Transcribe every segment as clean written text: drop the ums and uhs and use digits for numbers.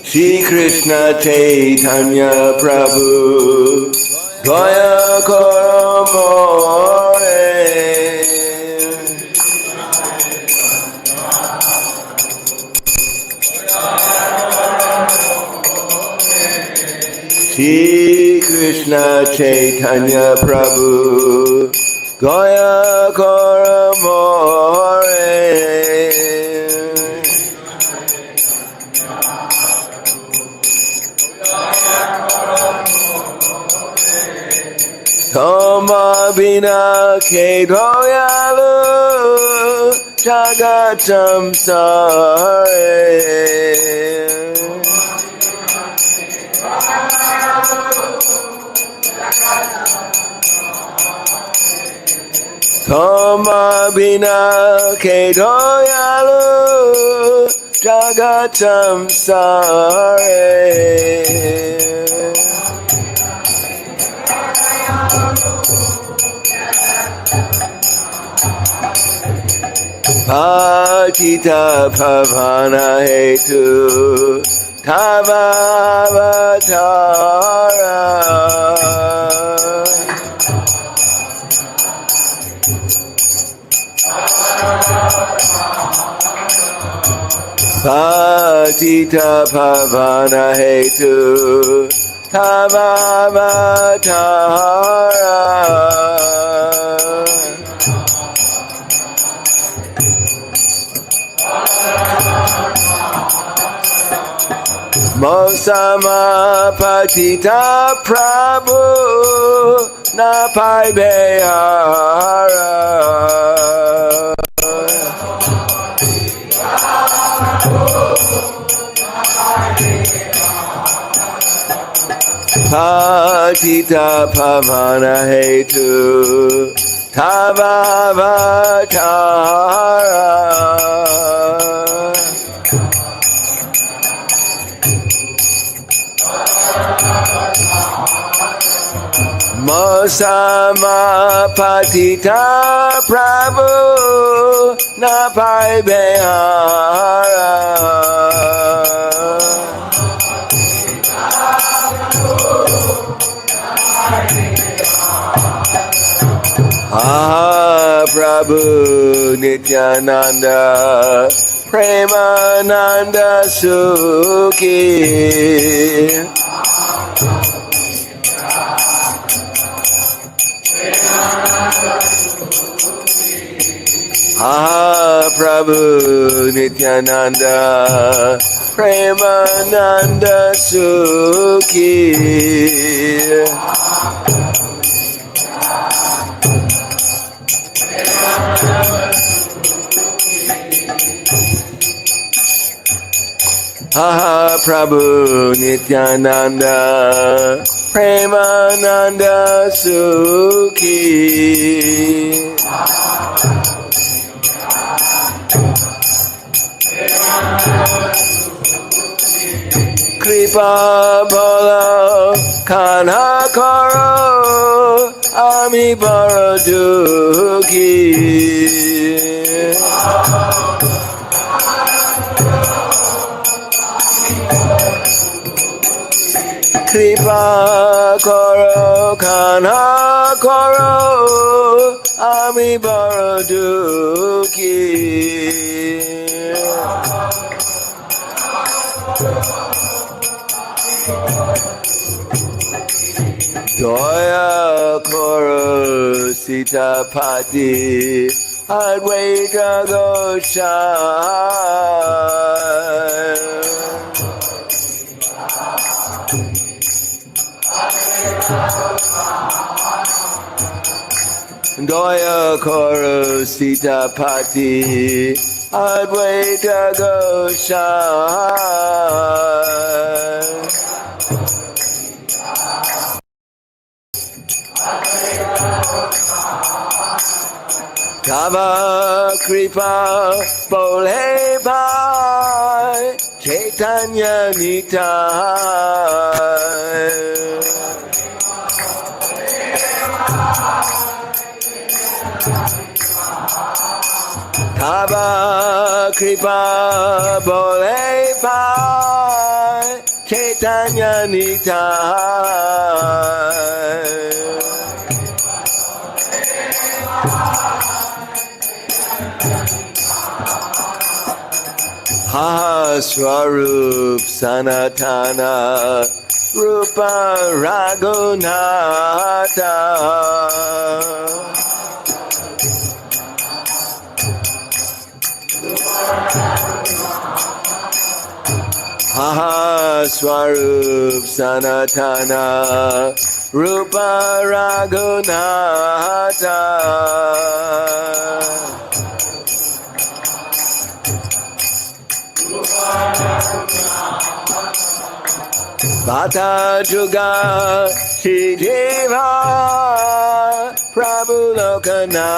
Shri Krishna Caitanya Prabhu Gaya Koramore Shri Krishna Caitanya Prabhu Gaya Koramore Toma Bina Kedoyalu Jagatam Sare Toma Bina Kedoyalu Jagatam Sare Patita Pavana Hetu Tava Avatara Patita Pavana Hetu Tava Avatara Mosama Patita Prabhu Napai Behara Patita Pavana Hetu Tava Avatara Mosama Patita Prabhu Napai Behara Ah Prabhu Nityananda Premananda Sukhi Ah Prabhu Nityananda Premananda Sukhi Ah Prabhu Nityananda Premananda Sukhi Kripa Bolo Kanha Karo Ami Baradukhi Kripa Karo Kanha Karo Ami Baradukhi Doya Koro Sitapati Advaita Gosai Doya Koro Sitapati Advaita Gosai Tava Kripa Bole Bhai Caitanya Nitai Tava Kripa Bole Bhai Ha Swarup Sanatana Rupa Raghunatha Ha Swarup Sanatana Rupa Raghunatha Bata Juga Shideva Prabhu Lokanath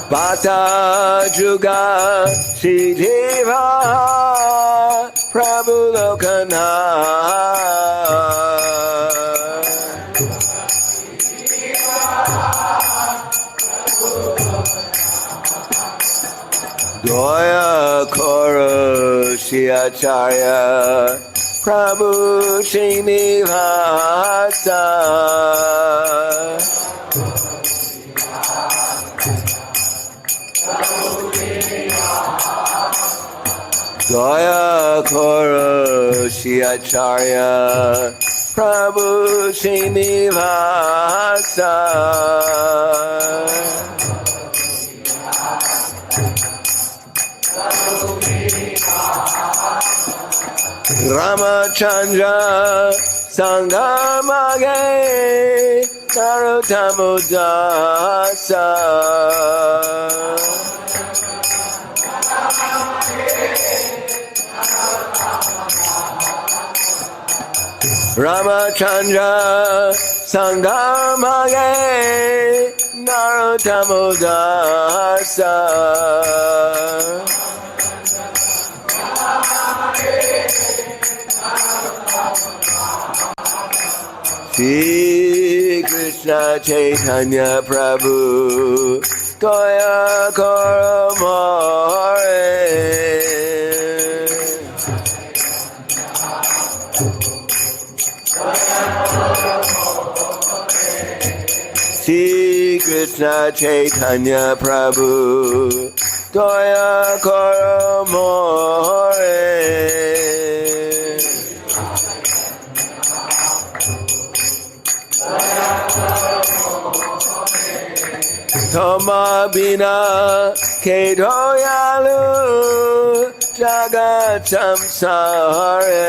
Bata Juga Shideva Prabhu Lokanath Goya Koro Shiacharya Prabhu Srinivasa Goya Koro Shiacharya Prabhu Srinivasa Ramachandra Sangamage Narottamodasa Ramachandra Sangamage Narottamodasa Shri Krishna Caitanya Prabhu Goya Koromore Shri Krishna Caitanya Prabhu Goya Koromore Toma Bina Kedoyalu Jagat Samsare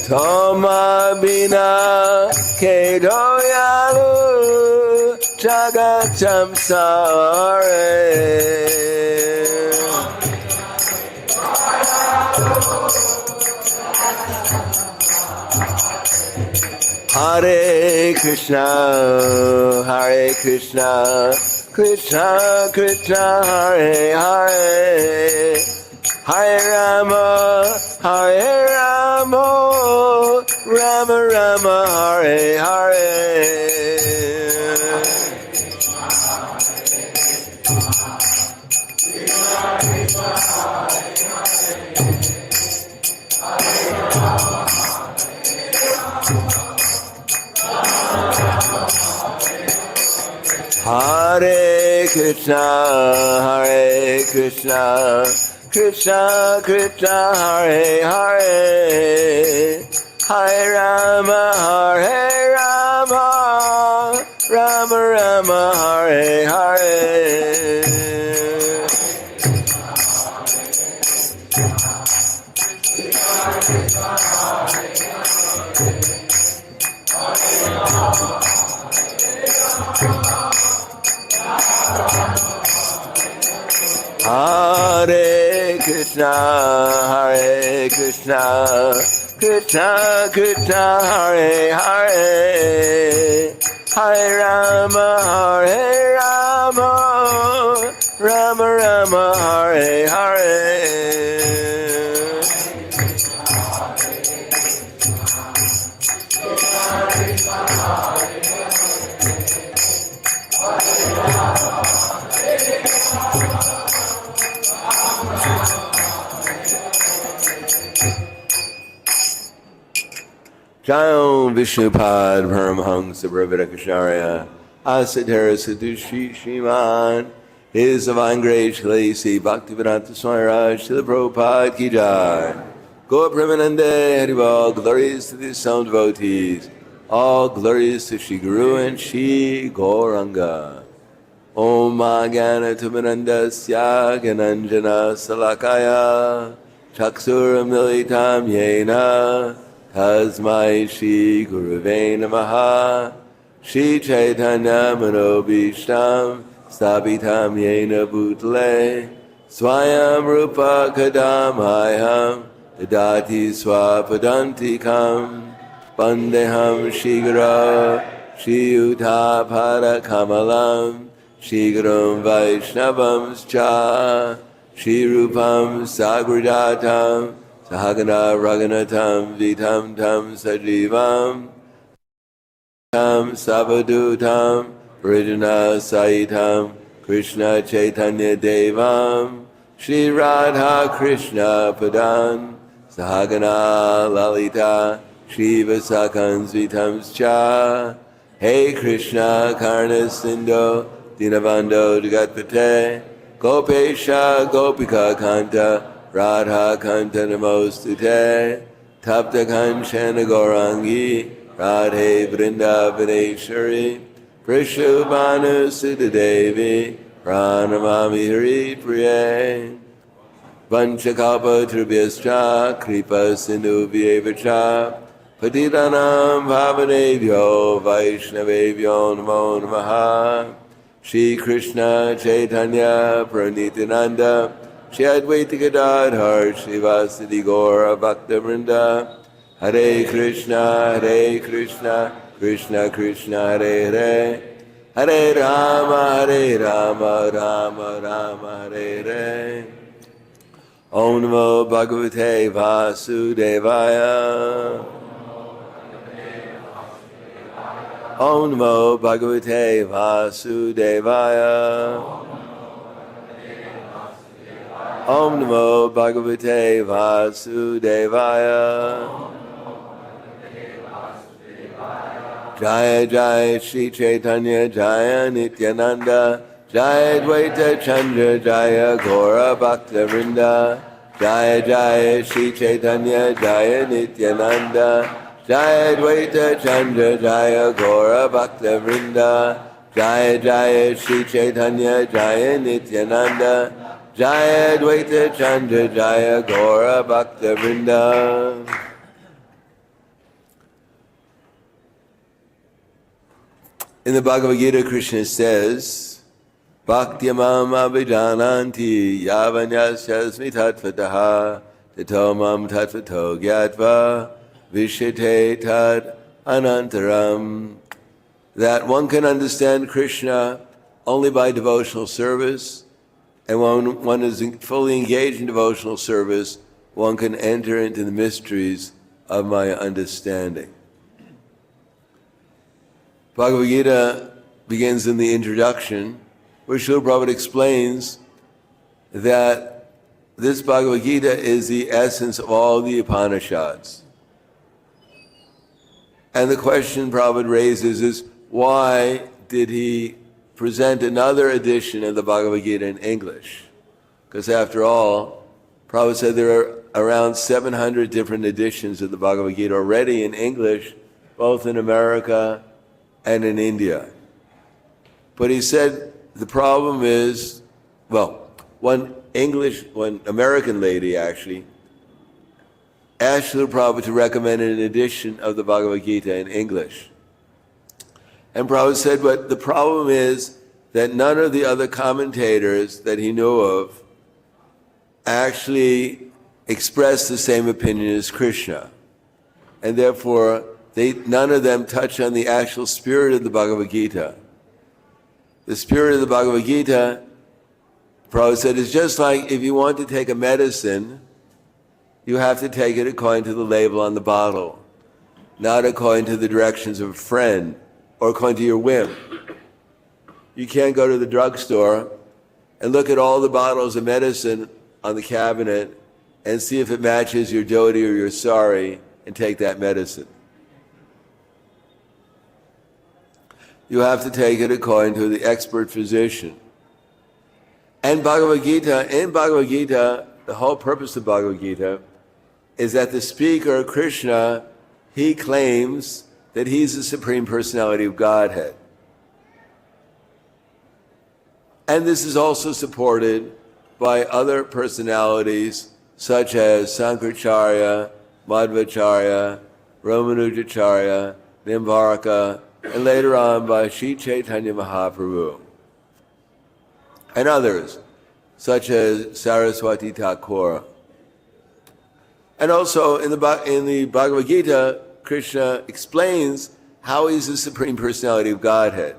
Toma Bina Kedoyalu Jagat Samsare Hare Krishna, Hare Krishna, Krishna Krishna, Hare Hare, Hare Rama, Hare Rama, Rama Rama, Hare Hare. Hare Krishna, Hare Krishna, Krishna Krishna, Hare Hare, Hare Rama, Hare Rama, Rama Rama, Hare Hare. Hare Krishna, Hare Krishna, Krishna Krishna, Hare Hare, Hare Rama, Hare Rama, Rama Rama, Hare Hare. Jayam Vishnupad Paramhamsa Brahmadakasharya Asadhara Sadhushi Shriman. His Divine Grace Shalasi Bhaktivedanta Swami Maharaj Srila Prabhupada Ki Jai. Gaur Premanande Haribol. Glories to the sound devotees. All glories to Shri Guru and Shri Gauranga. Om Agana Tumanandasya Gananjana Salakaya Chaksura Militam Yena Tasmai Shri Guruve Namaha. Shri Caitanya Manobishtam Stabitam Yena Bhutale Swayam Rupa Kadamaham Dadati Swapadantikam Bandeham Shigara Shri Uttapada Kamalam Shri Gurum Vaishnavam Cha Shri Rupam Sagrajatam Sahagana Raghunatam Vitam Tam Sajivam Tam Savadutam Vrijana Saitam Krishna Chaitanya Devam Shri Radha Krishna Padan Sahagana Lalita Shri Vasakans Vitams Cha. Hey Krishna Karna Sindho Dinavando Jagatpate Gopesha Gopika Kanta Radha Kanta Namostute Tapta Kanchana Gaurangi Radhe Vrindavaneshwari Prishubhanu Sudhadevi Pranamami Hari Priye Vanchakalpa Tribhyascha Kripa Sindhu Vyevacha Patitanam Bhavanebhyo Vaishnavebhyo Namo Namaha. Shri Krishna Chaitanya Pranityananda Shri Advaita Gadadhar Shri Vasudhi Gaura Bhakta Vrinda. Hare Krishna Krishna Krishna Hare Hare Hare Rama Rama Rama Hare Hare. Om Namo Bhagavate Vasudevaya. Om Namo Bhagavate Vasudevaya. Om Namo Bhagavate Vasudevaya. Jaya Jaya Shri Caitanya Jaya Nityananda Jaya Dvaita Chandra Jaya Gaura Bhakta Vrinda. Jaya Jaya Shri Caitanya Jaya Nityananda Jaya Dvaita Chandra Jaya Gaura Bhakta Vrinda. Jaya Jaya Shri Caitanya Jaya Nityananda Jaya Dvaita Chandra Jaya Gaura Bhakta Vrinda. In the Bhagavad Gita, Krishna says, Bhaktyamam abhijananti yavanyasasmi tattvataha tato mam tattvato gyatva vishite tad anantaram. That one can understand Krishna only by devotional service, and when one is fully engaged in devotional service, one can enter into the mysteries of my understanding. Bhagavad Gita begins in the introduction, where Srila Prabhupada explains that this Bhagavad Gita is the essence of all the Upanishads. And the question Prabhupada raises is, why did he present another edition of the Bhagavad Gita in English? Because after all, Prabhupada said there are around 700 different editions of the Bhagavad Gita already in English, both in America and in India. But he said the problem is, well, one American lady actually asked Srila Prabhupada to recommend an edition of the Bhagavad Gita in English. And Prabhupada said, but the problem is that none of the other commentators that he knew of actually expressed the same opinion as Krishna. And therefore, none of them touch on the actual spirit of the Bhagavad Gita. The spirit of the Bhagavad Gita, Prabhupada said, is just like if you want to take a medicine, you have to take it according to the label on the bottle, not according to the directions of a friend or according to your whim. You can't go to the drugstore and look at all the bottles of medicine on the cabinet and see if it matches your dhoti or your sari and take that medicine. you have to take it according to the expert physician. And in Bhagavad Gita, the whole purpose of Bhagavad Gita is that the speaker, Krishna, he claims that he's the Supreme Personality of Godhead. And this is also supported by other personalities such as Sankaracharya, Madhvacharya, Ramanujacharya, Nimbaraka, and later on by Sri Caitanya Mahaprabhu. And others, such as Saraswati Thakur. And also in the Bhagavad Gita, Krishna explains how he's the Supreme Personality of Godhead.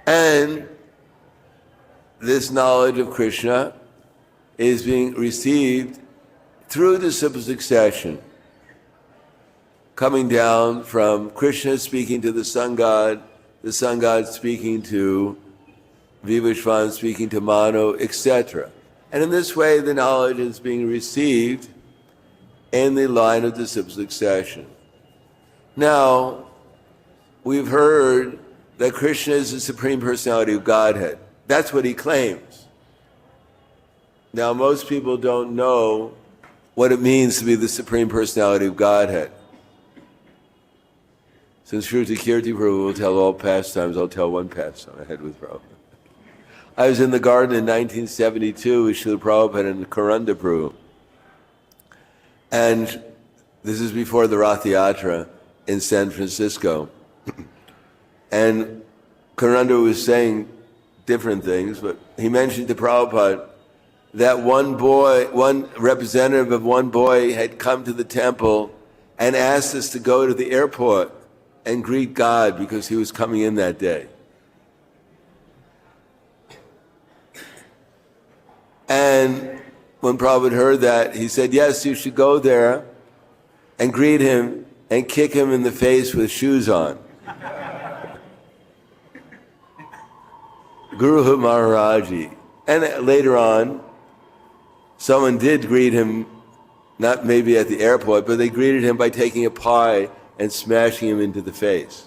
And this knowledge of Krishna is being received through the simple succession, coming down from Krishna speaking to the sun god speaking to Vivashvan, speaking to Manu, etc. And in this way, the knowledge is being received in the line of the simple succession. Now, we've heard that Krishna is the Supreme Personality of Godhead. That's what he claims. Now, most people don't know what it means to be the Supreme Personality of Godhead. Since Shruti Kirti Prabhu will tell all pastimes, I'll tell one pastime I had with Prabhupada. I was in the garden in 1972 with Srila Prabhupada and Karanda Prabhu. And this is before the Rath Yatra in San Francisco. And Karanda was saying different things, but he mentioned to Prabhupada that one representative of one boy had come to the temple and asked us to go to the airport and greet God because he was coming in that day. And when Prabhupada heard that, he said, yes, you should go there and greet him and kick him in the face with shoes on. Guru Maharaji. And later on, someone did greet him, not maybe at the airport, but they greeted him by taking a pie and smashing him into the face.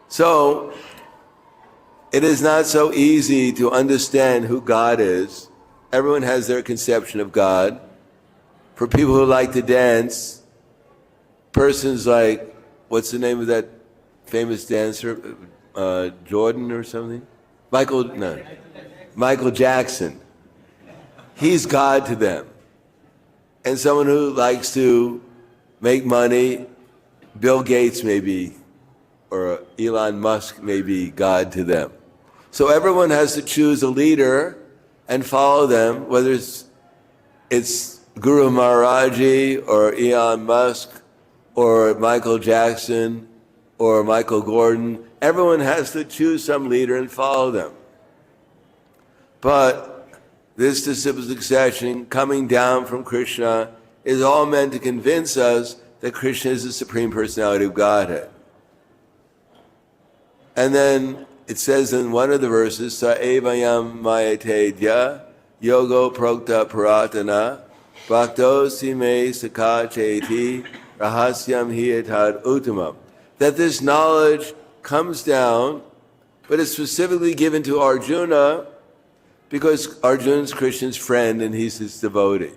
So, it is not so easy to understand who God is. Everyone has their conception of God. For people who like to dance, persons like, what's the name of that famous dancer? Jordan or something? Michael Jackson. He's God to them. And someone who likes to make money, Bill Gates may be, or Elon Musk may be God to them. So everyone has to choose a leader and follow them, whether it's Guru Maharaji or Elon Musk or Michael Jackson or Michael Gordon. Everyone has to choose some leader and follow them. But this disciple succession coming down from Krishna is all meant to convince us that Krishna is the Supreme Personality of Godhead. And then it says in one of the verses, Sa evayam mayatedya yogo prokta paratana bhakto sime sakha cheti rahasyam hietad uttamam. That this knowledge comes down, but it's specifically given to Arjuna because Arjuna's Krishna's friend and he's his devotee.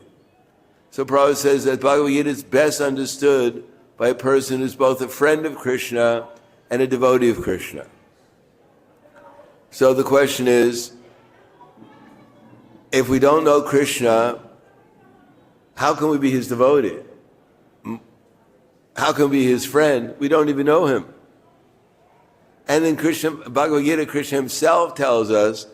So Prabhupada says that Bhagavad Gita is best understood by a person who's both a friend of Krishna and a devotee of Krishna. So the question is, if we don't know Krishna, how can we be his devotee? How can we be his friend? We don't even know him. And in Bhagavad Gita, Krishna himself tells us,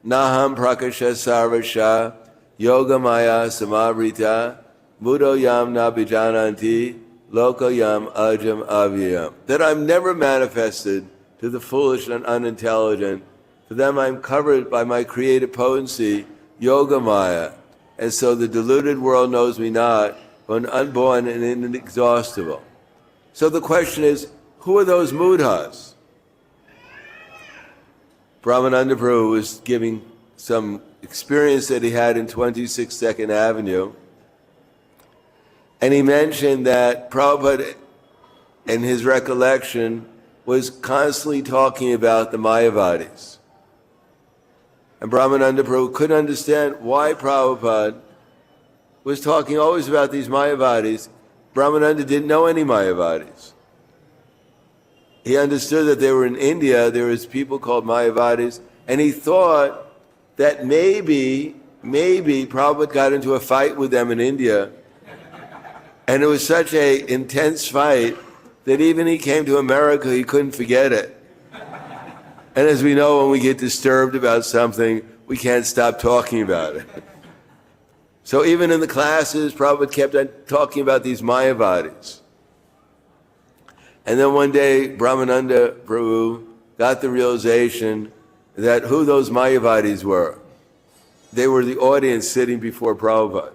Naham prakasha sarvasha yoga maya samavrita mudo yam nabijananti loka yam ajam avyam. That I'm never manifested to the foolish and unintelligent. For them I'm covered by my creative potency, yoga maya. And so the deluded world knows me not, but unborn and inexhaustible. So the question is, who are those mudhas? Prahladananda Prabhu was giving some experience that he had in 26 Second Avenue. And he mentioned that Prabhupada, in his recollection, was constantly talking about the Mayavadis. And Brahmananda Prabhu couldn't understand why Prabhupada was talking always about these Mayavadis. Brahmananda didn't know any Mayavadis. He understood that they were in India, there was people called Mayavadis, and he thought that maybe Prabhupada got into a fight with them in India, and it was such an intense fight that even he came to America, he couldn't forget it. And as we know, when we get disturbed about something, we can't stop talking about it. So even in the classes, Prabhupada kept on talking about these Mayavadis. And then one day, Brahmananda Prabhu got the realization that who those Mayavadis were. They were the audience sitting before Prabhupada.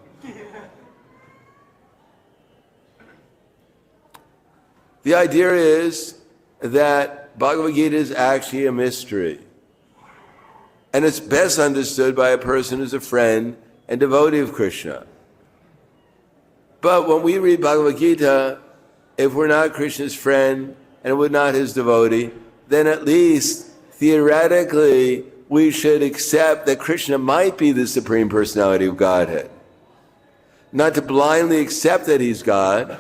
The idea is that Bhagavad Gita is actually a mystery. And it's best understood by a person who's a friend and devotee of Krishna. But when we read Bhagavad Gita, if we're not Krishna's friend and we're not his devotee, then at least theoretically we should accept that Krishna might be the Supreme Personality of Godhead. Not to blindly accept that he's God,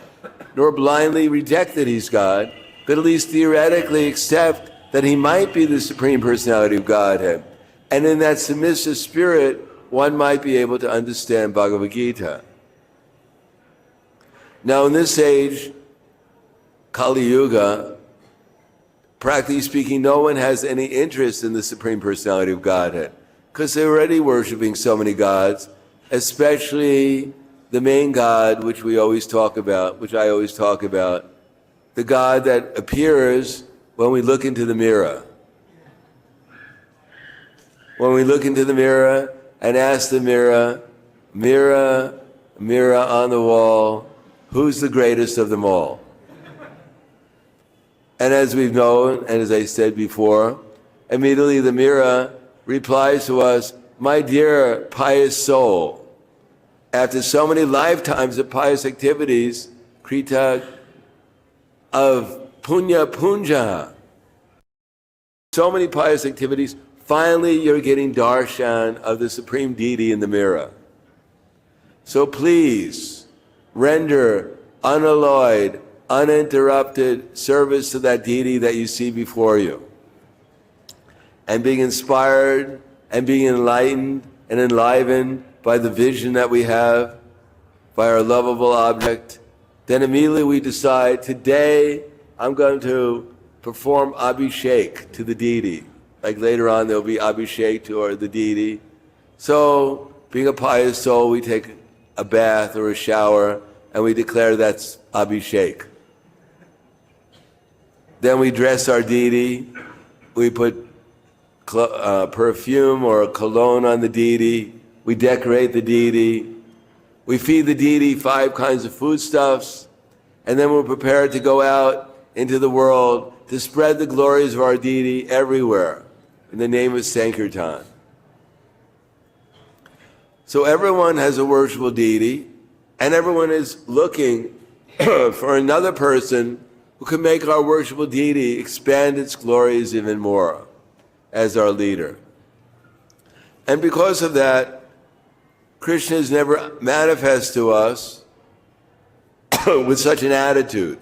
nor blindly reject that he's God, but at least theoretically accept that he might be the Supreme Personality of Godhead. And in that submissive spirit, one might be able to understand Bhagavad Gita. Now in this age, Kali Yuga, practically speaking, no one has any interest in the Supreme Personality of Godhead because they're already worshiping so many gods, especially the main God, which we always talk about, which I always talk about, the God that appears when we look into the mirror. When we look into the mirror and ask the mirror, mirror, mirror on the wall, who's the greatest of them all? And as we've known, and as I said before, immediately the mirror replies to us, my dear pious soul, after so many lifetimes of pious activities, krita of punya punja, so many pious activities, finally you're getting darshan of the Supreme Deity in the mirror. So please, render unalloyed, uninterrupted service to that deity that you see before you. And being inspired and being enlightened and enlivened by the vision that we have, by our lovable object, then immediately we decide, today I'm going to perform abhishek to the deity. Like later on there'll be abhishek to the deity. So, being a pious soul, we take a bath or a shower and we declare that's abhishek. Then we dress our deity, we put perfume or a cologne on the deity, we decorate the deity, we feed the deity 5 kinds of foodstuffs, and then we're prepared to go out into the world to spread the glories of our deity everywhere in the name of Sankirtan. So everyone has a worshipful deity, and everyone is looking for another person who can make our worshipful deity expand its glories even more as our leader. And because of that, Krishna is never manifest to us with such an attitude.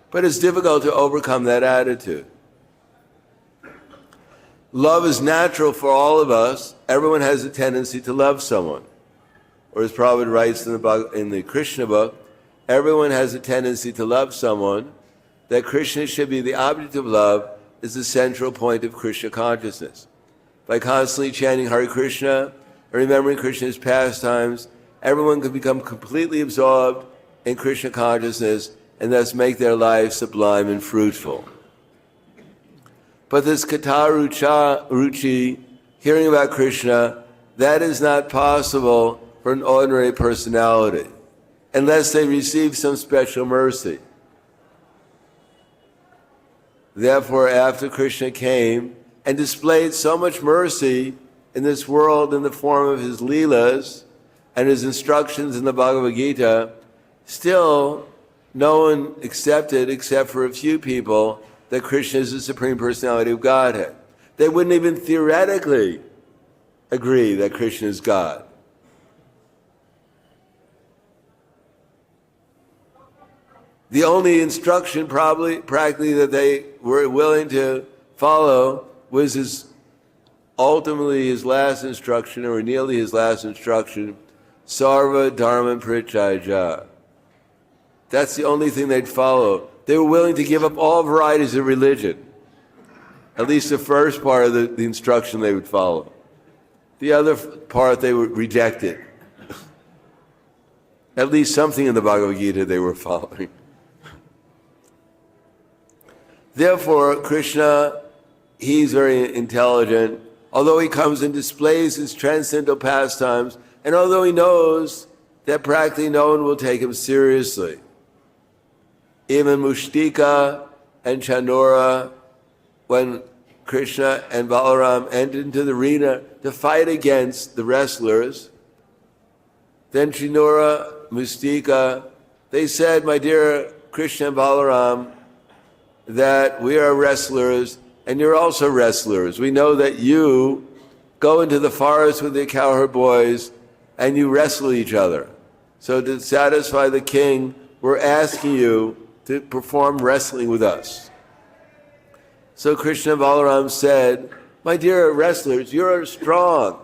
But it's difficult to overcome that attitude. Love is natural for all of us. Everyone has a tendency to love someone. Or as Prabhupada writes in the Krishna book, everyone has a tendency to love someone. That Krishna should be the object of love is the central point of Krishna consciousness. By constantly chanting Hare Krishna and remembering Krishna's pastimes, everyone can become completely absorbed in Krishna consciousness and thus make their lives sublime and fruitful. But this katha ruchi, hearing about Krishna, that is not possible for an ordinary personality unless they receive some special mercy. Therefore, after Krishna came and displayed so much mercy in this world in the form of his leelas and his instructions in the Bhagavad Gita, still no one accepted, except for a few people, that Krishna is the Supreme Personality of Godhead. They wouldn't even theoretically agree that Krishna is God. The only instruction practically that they were willing to follow was ultimately his last instruction, or nearly his last instruction, Sarva Dharma Parityajya. That's the only thing they'd follow. They were willing to give up all varieties of religion. At least the first part of the instruction they would follow. The other part they would reject it. At least something in the Bhagavad Gita they were following. Therefore, Krishna, he's very intelligent. Although he comes and displays his transcendental pastimes, and although he knows that practically no one will take him seriously, even Mushtika and Chanora, when Krishna and Balaram entered into the arena to fight against the wrestlers, then Chanora, Mushtika, they said, my dear Krishna and Balaram, that we are wrestlers and you're also wrestlers. We know that you go into the forest with the cowherd boys and you wrestle each other. So to satisfy the king, we're asking you to perform wrestling with us. So Krishna and Balaram said, my dear wrestlers, you're strong.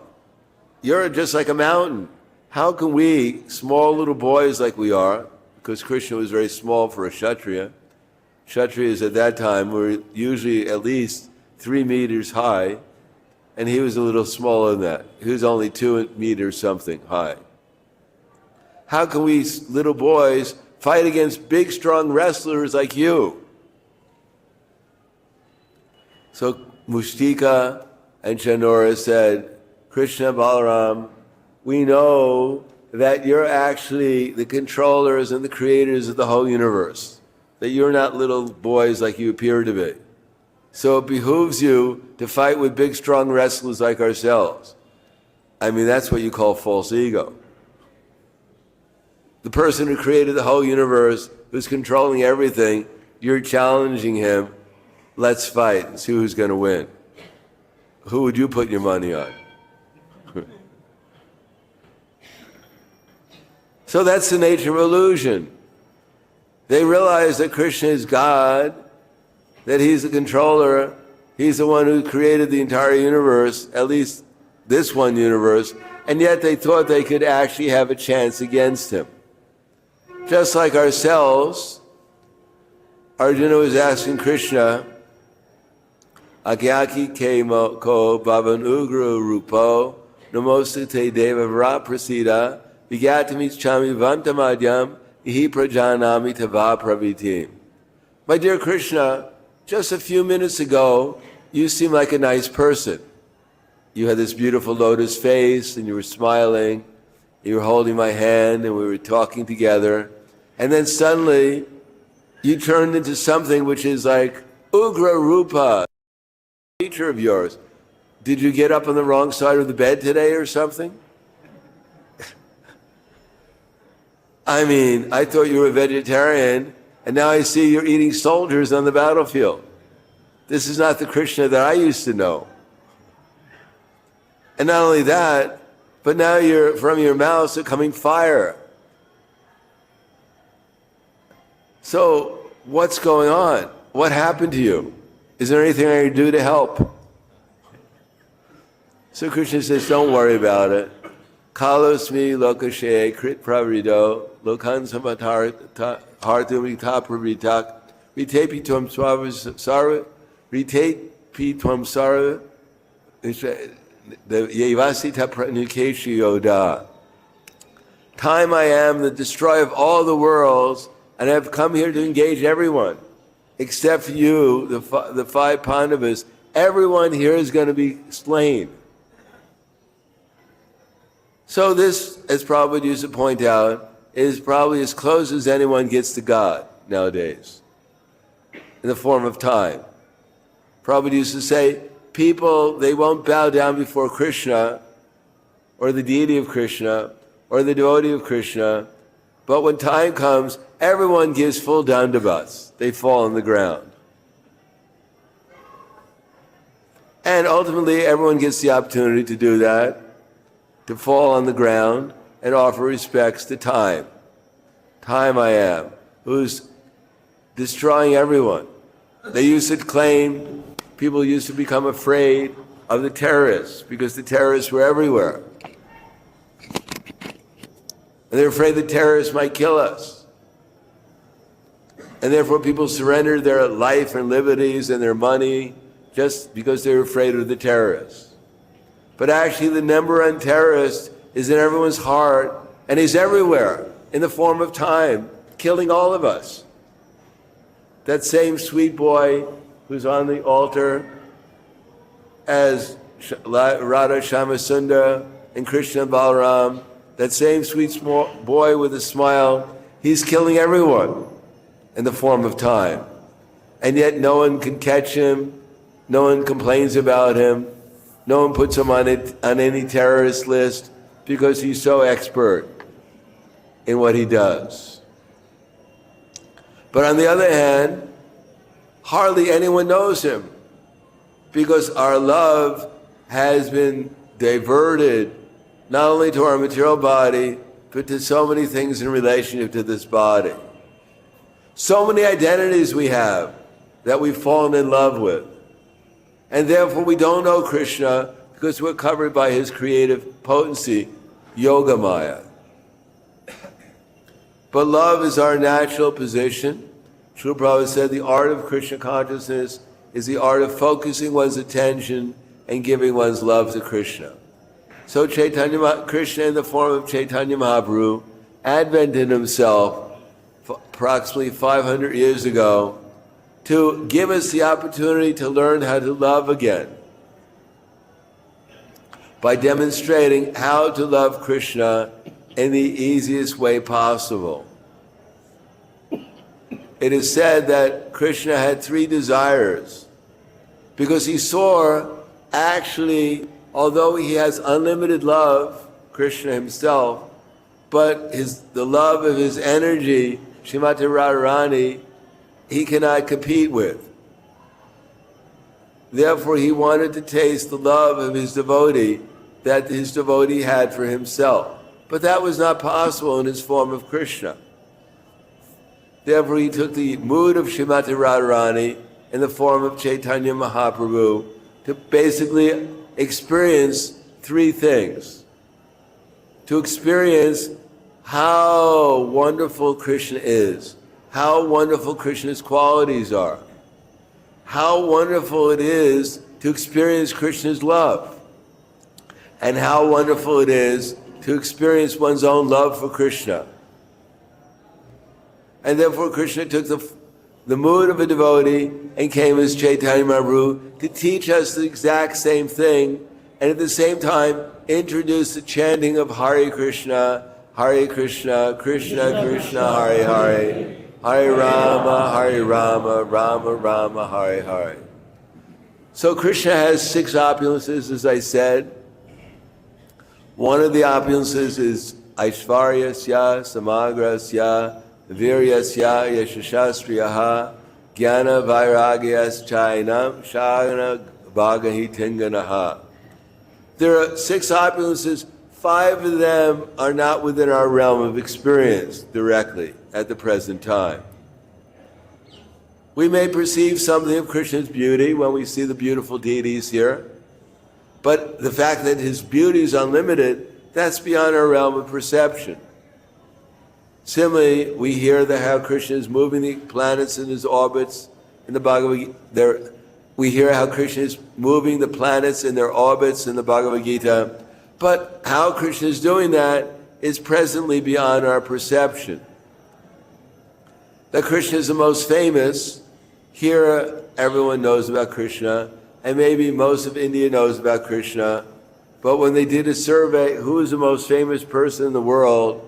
You're just like a mountain. How can we, small little boys like we are, because Krishna was very small for a Kshatriya. Kshatriyas at that time were usually at least 3 meters high, and he was a little smaller than that. He was only 2 meters something high. How can we little boys fight against big, strong wrestlers like you? So Mushtika and Chanora said, Krishna, Balaram, we know that you're actually the controllers and the creators of the whole universe, that you're not little boys like you appear to be. So it behooves you to fight with big, strong wrestlers like ourselves. I mean, that's what you call false ego. The person who created the whole universe, who's controlling everything, you're challenging him. Let's fight and see who's going to win. Who would you put your money on? So that's the nature of illusion. They realize that Krishna is God, that he's the controller, he's the one who created the entire universe, at least this one universe, and yet they thought they could actually have a chance against him. Just like ourselves, Arjuna was asking Krishna, Agyaki ke ko bhavan ugra rupo namostate deva vra prasida vigatami chami vantamadhyam ihi prajanami tava pravitim. My dear Krishna, just a few minutes ago, you seemed like a nice person. You had this beautiful lotus face and you were smiling, you were holding my hand and we were talking together. And then suddenly, you turned into something which is like Ugra Rupa, nature of yours. Did you get up on the wrong side of the bed today or something? I mean, I thought you were a vegetarian, and now I see you're eating soldiers on the battlefield. This is not the Krishna that I used to know. And not only that, but now from your mouth is coming fire. So, what's going on? What happened to you? Is there anything I can do to help? So Krishna says, don't worry about it. Kalosmi lokashe krit pravrido lokan samatar hartumita pravritak ritepi tvam sarva ritepi tvam sarva yevasita pranukeshi yoda. Time I am the destroyer of all the worlds, and I've come here to engage everyone, except for you, the 5 Pandavas. Everyone here is going to be slain. So this, as Prabhupada used to point out, is probably as close as anyone gets to God nowadays, in the form of time. Prabhupada used to say, people, they won't bow down before Krishna, or the deity of Krishna, or the devotee of Krishna, But when time comes, everyone gives full dandavats. They fall on the ground. And ultimately, everyone gets the opportunity to do that, to fall on the ground and offer respects to time. Time I am, who's destroying everyone. They used to claim, people used to become afraid of the terrorists because the terrorists were everywhere. And they're afraid the terrorists might kill us. And therefore people surrendered their life and liberties and their money just because they were afraid of the terrorists. But actually the number one terrorist is in everyone's heart, and he's everywhere in the form of time, killing all of us. That same sweet boy who's on the altar as Radha Shyamasundar and Krishna Balaram, that same sweet boy with a smile, he's killing everyone in the form of time. And yet no one can catch him, no one complains about him, no one puts him on any terrorist list because he's so expert in what he does. But on the other hand, hardly anyone knows him because our love has been diverted not only to our material body, but to so many things in relationship to this body. So many identities we have that we've fallen in love with. And therefore we don't know Krishna because we're covered by his creative potency, Yoga Maya. But love is our natural position. Srila Prabhupada said the art of Krishna consciousness is the art of focusing one's attention and giving one's love to Krishna. So Krishna in the form of Caitanya Mahaprabhu advented himself approximately 500 years ago to give us the opportunity to learn how to love again by demonstrating how to love Krishna in the easiest way possible. It is said that Krishna had 3 desires because he saw actually, although he has unlimited love, Krishna himself, but the love of his energy, Srimati Radharani, he cannot compete with. Therefore, he wanted to taste the love of his devotee that his devotee had for himself. But that was not possible in his form of Krishna. Therefore, he took the mood of Srimati Radharani in the form of Caitanya Mahaprabhu to basically experience 3 things. To experience how wonderful Krishna is, how wonderful Krishna's qualities are, how wonderful it is to experience Krishna's love, and how wonderful it is to experience one's own love for Krishna. And therefore Krishna took the mood of a devotee and came as Chaitanya Mahaprabhu to teach us the exact same thing, and at the same time introduce the chanting of Hare Krishna, Krishna Krishna, Hare Hare, Hare Rama, Rama Rama, Hare Hare. So Krishna has 6 opulences, as I said. One of the opulences is Aishvaryasya, Samagrasya, Viryasya, Yashashastriyaha, Jnana Vairagyas Chainam, Shagana Bhagahi Tinganaha. There are 6 opulences. 5 of them are not within our realm of experience directly at the present time. We may perceive something of Krishna's beauty when we see the beautiful deities here, but the fact that his beauty is unlimited, that's beyond our realm of perception. Similarly, we hear that how Krishna is moving the planets in his orbits in the Bhagavad Gita. We hear how Krishna is moving the planets in their orbits in the Bhagavad Gita. But how Krishna is doing that is presently beyond our perception. That Krishna is the most famous. Here, everyone knows about Krishna, and maybe most of India knows about Krishna. But when they did a survey, who is the most famous person in the world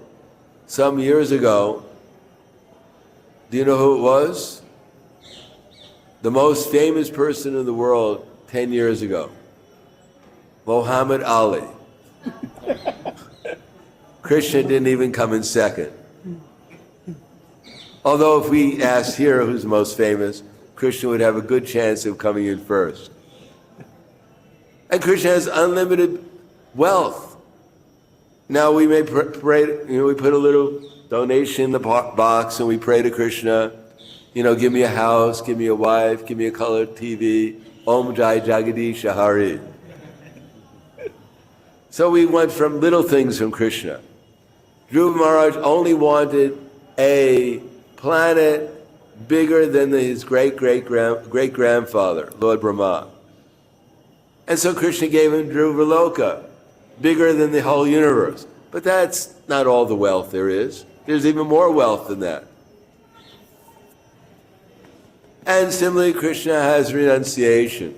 some years ago, do you know who it was? The most famous person in the world 10 years ago, Muhammad Ali. Krishna didn't even come in second. Although if we asked here who's the most famous, Krishna would have a good chance of coming in first. And Krishna has unlimited wealth. Now we may pray, we put a little donation in the box and we pray to Krishna, give me a house, give me a wife, give me a colored TV, Om Jai Jagadish Hari. So we went from little things from Krishna. Dhruva Maharaj only wanted a planet bigger than his great-grandfather, Lord Brahma. And so Krishna gave him Dhruva Loka, bigger than the whole universe. But that's not all the wealth there is. There's even more wealth than that. And similarly, Krishna has renunciation.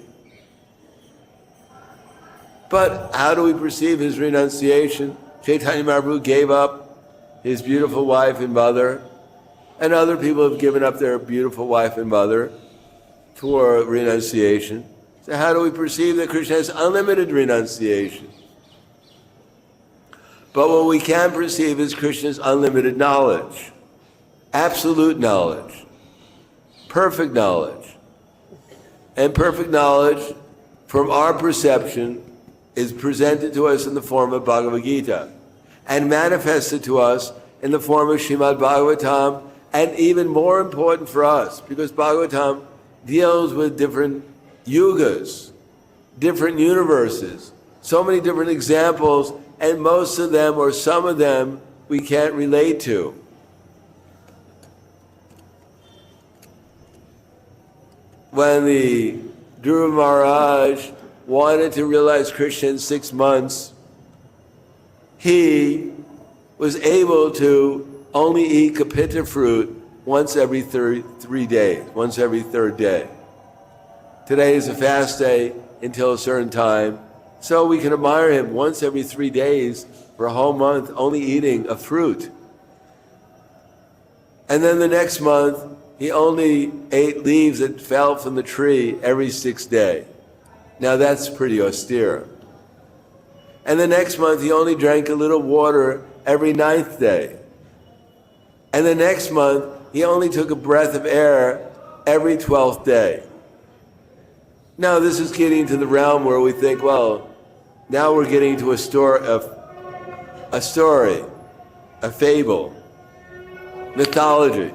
But how do we perceive his renunciation? Caitanya Mahaprabhu gave up his beautiful wife and mother, and other people have given up their beautiful wife and mother for renunciation. So how do we perceive that Krishna has unlimited renunciation? But what we can perceive is Krishna's unlimited knowledge, absolute knowledge, perfect knowledge. And perfect knowledge, from our perception, is presented to us in the form of Bhagavad Gita and manifested to us in the form of Srimad Bhagavatam, and even more important for us, because Bhagavatam deals with different yugas, different universes, so many different examples, and most of them, or some of them, we can't relate to. When the Dhruva Maharaj wanted to realize Krishna in 6 months, he was able to only eat kapita fruit once every 3 days, once every third day. Today is a fast day until a certain time, so we can admire him once every 3 days for a whole month only eating a fruit. And then the next month, he only ate leaves that fell from the tree every 6th day. Now that's pretty austere. And the next month, he only drank a little water every 9th day. And the next month, he only took a breath of air every 12th day. Now this is getting to the realm where we think, well, now we're getting to a story, a fable, mythology,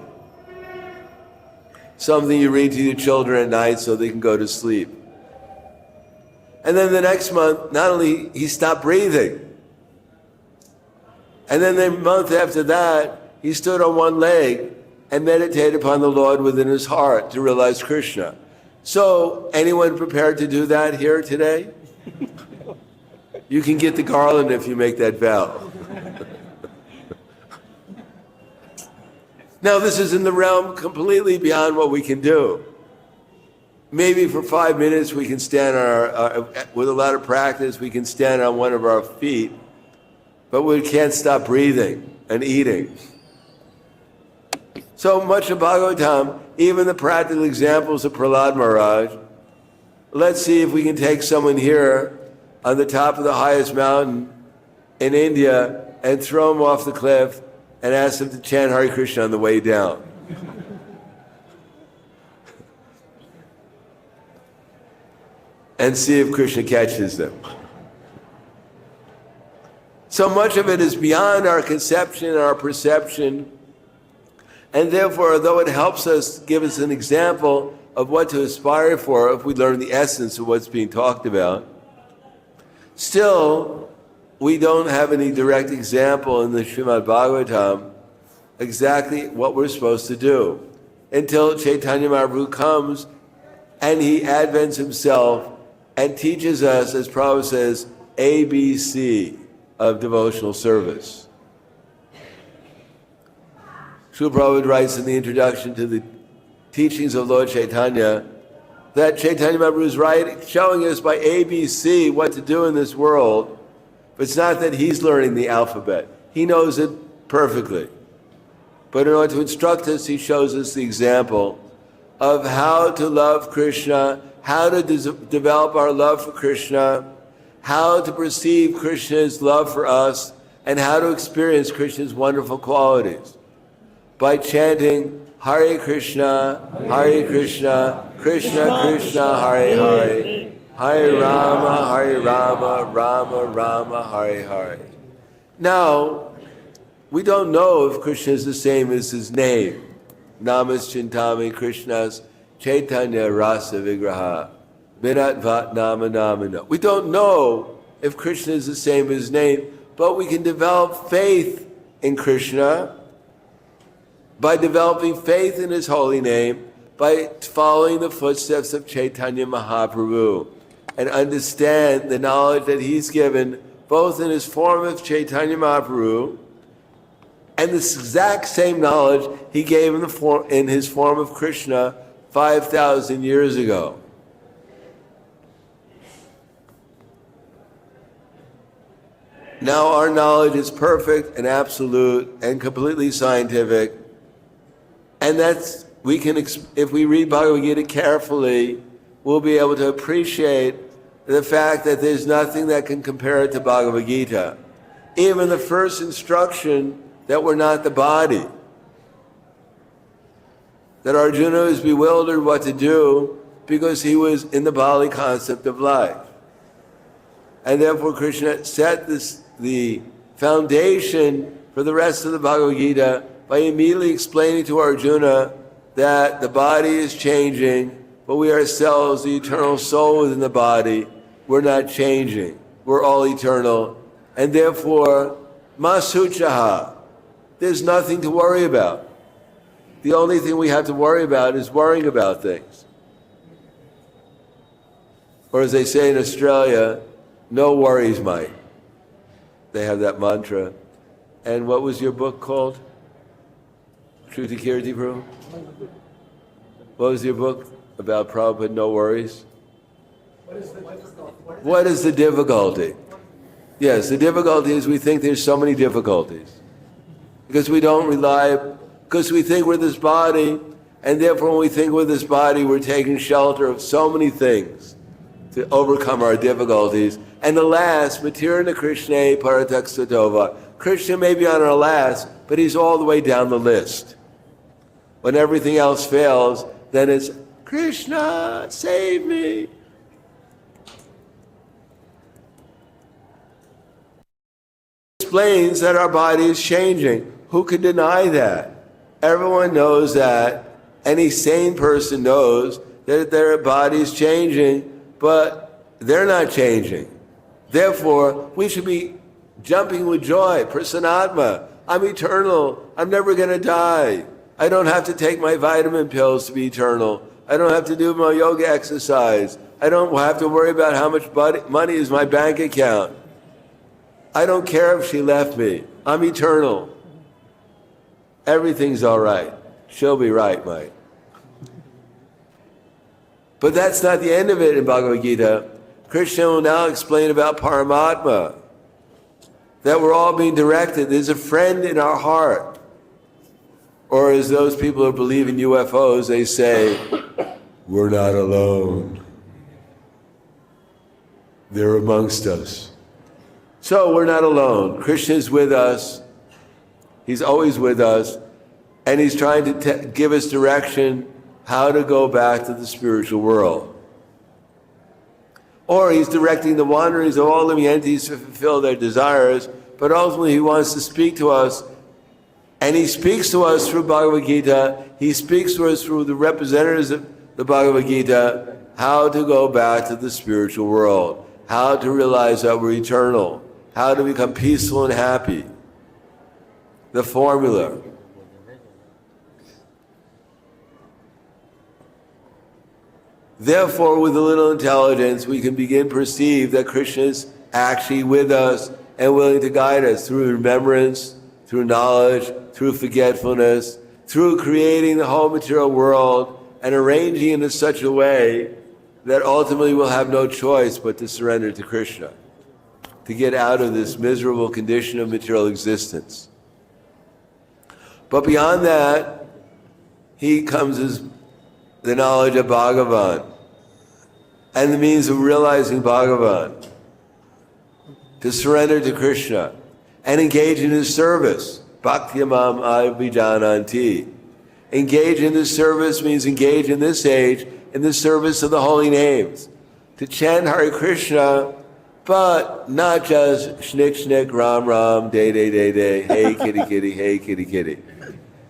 something you read to your children at night so they can go to sleep. And then the next month, not only he stopped breathing, and then the month after that, he stood on one leg and meditated upon the Lord within his heart to realize Krishna. So, anyone prepared to do that here today? You can get the garland if you make that vow. Now, this is in the realm completely beyond what we can do. Maybe for 5 minutes we can stand on with a lot of practice, we can stand on one of our feet, but we can't stop breathing and eating. So much of Bhagavatam, even the practical examples of Prahlad Maharaj, let's see if we can take someone here on the top of the highest mountain in India and throw him off the cliff and ask him to chant Hare Krishna on the way down. And see if Krishna catches them. So much of it is beyond our conception and our perception, and therefore, although it helps us, give us an example of what to aspire for if we learn the essence of what's being talked about, still, we don't have any direct example in the Srimad Bhagavatam exactly what we're supposed to do until Caitanya Mahaprabhu comes and he advents himself and teaches us, as Prabhupada says, ABC of devotional service. Srila Prabhupada writes in the introduction to the teachings of Lord Caitanya that Caitanya Mahaprabhu is right, showing us by ABC what to do in this world, but it's not that he's learning the alphabet. He knows it perfectly. But in order to instruct us, he shows us the example of how to love Krishna, how to develop our love for Krishna, how to perceive Krishna's love for us, and how to experience Krishna's wonderful qualities. by chanting Hare Krishna, Krishna Krishna, Hare Hare, Hare Rama, Rama Rama, Hare Hare. Now, we don't know if Krishna is the same as his name. Namas Chintami Krishnas Caitanya Rasa Vigraha Vinat Vat Nama Namana. We don't know if Krishna is the same as his name, but we can develop faith in Krishna by developing faith in his holy name, by following the footsteps of Chaitanya Mahaprabhu, and understand the knowledge that he's given both in his form of Chaitanya Mahaprabhu and this exact same knowledge he gave in his form of Krishna 5,000 years ago. Now our knowledge is perfect and absolute and completely scientific, and if we read Bhagavad Gita carefully, we'll be able to appreciate the fact that there's nothing that can compare it to Bhagavad Gita. Even the first instruction that we're not the body, that Arjuna is bewildered what to do because he was in the Bali concept of life. And therefore Krishna set the foundation for the rest of the Bhagavad Gita by immediately explaining to Arjuna that the body is changing, but we ourselves, the eternal soul within the body, we're not changing. We're all eternal. And therefore, masuchaha, there's nothing to worry about. The only thing we have to worry about is worrying about things. Or as they say in Australia, no worries, mate. They have that mantra. And what was your book called? Shruti Kirti Prabhu? What was your book about Prabhupada, no worries? What is the difficulty? Yes, the difficulty is we think there's so many difficulties. Because we don't because we think we're this body, and therefore when we think we're this body, we're taking shelter of so many things to overcome our difficulties. And alas, Matirana Krishna Paratakstatova. Krishna may be on our last, but he's all the way down the list. When everything else fails, then it's, Krishna, save me. Explains that our body is changing. Who could deny that? Everyone knows that. Any sane person knows that their body is changing, but they're not changing. Therefore, we should be jumping with joy. Prasanatma, I'm eternal. I'm never going to die. I don't have to take my vitamin pills to be eternal. I don't have to do my yoga exercise. I don't have to worry about how much money is my bank account. I don't care if she left me. I'm eternal. Everything's all right. She'll be right, mate. But that's not the end of it in Bhagavad Gita. Krishna will now explain about Paramatma, that we're all being directed. There's a friend in our heart. Or as those people who believe in UFOs, they say, we're not alone. They're amongst us. So we're not alone. Krishna is with us. He's always with us. And he's trying to give us direction how to go back to the spiritual world. Or he's directing the wanderings of all living entities to fulfill their desires, but ultimately he wants to speak to us. And he speaks to us through Bhagavad Gita. He speaks to us through the representatives of the Bhagavad Gita, how to go back to the spiritual world, how to realize that we're eternal, how to become peaceful and happy. The formula. Therefore, with a little intelligence, we can begin to perceive that Krishna is actually with us and willing to guide us through remembrance, through knowledge, through forgetfulness, through creating the whole material world and arranging it in such a way that ultimately we'll have no choice but to surrender to Krishna, to get out of this miserable condition of material existence. But beyond that, he comes as the knowledge of Bhagavan and the means of realizing Bhagavan, to surrender to Krishna and engage in his service. bhaktyamam abhijananti. Engage in this service means engage in this age in the service of the holy names. To chant Hare Krishna, but not just shnik shnik, ram ram, day day day day, hey kitty kitty, hey kitty kitty.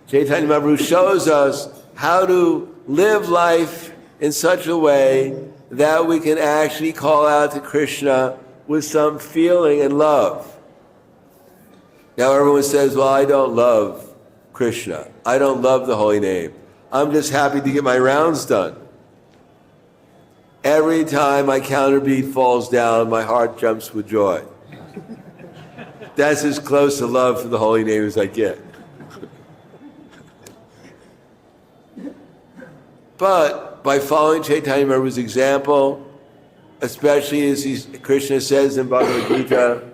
Caitanya Maharaj shows us how to live life in such a way that we can actually call out to Krishna with some feeling and love. Now everyone says, well, I don't love Krishna. I don't love the holy name. I'm just happy to get my rounds done. Every time my counterbeat falls down, my heart jumps with joy. That's as close to love for the holy name as I get. But by following Caitanya Maharaj's example, especially as Krishna says in Bhagavad Gita,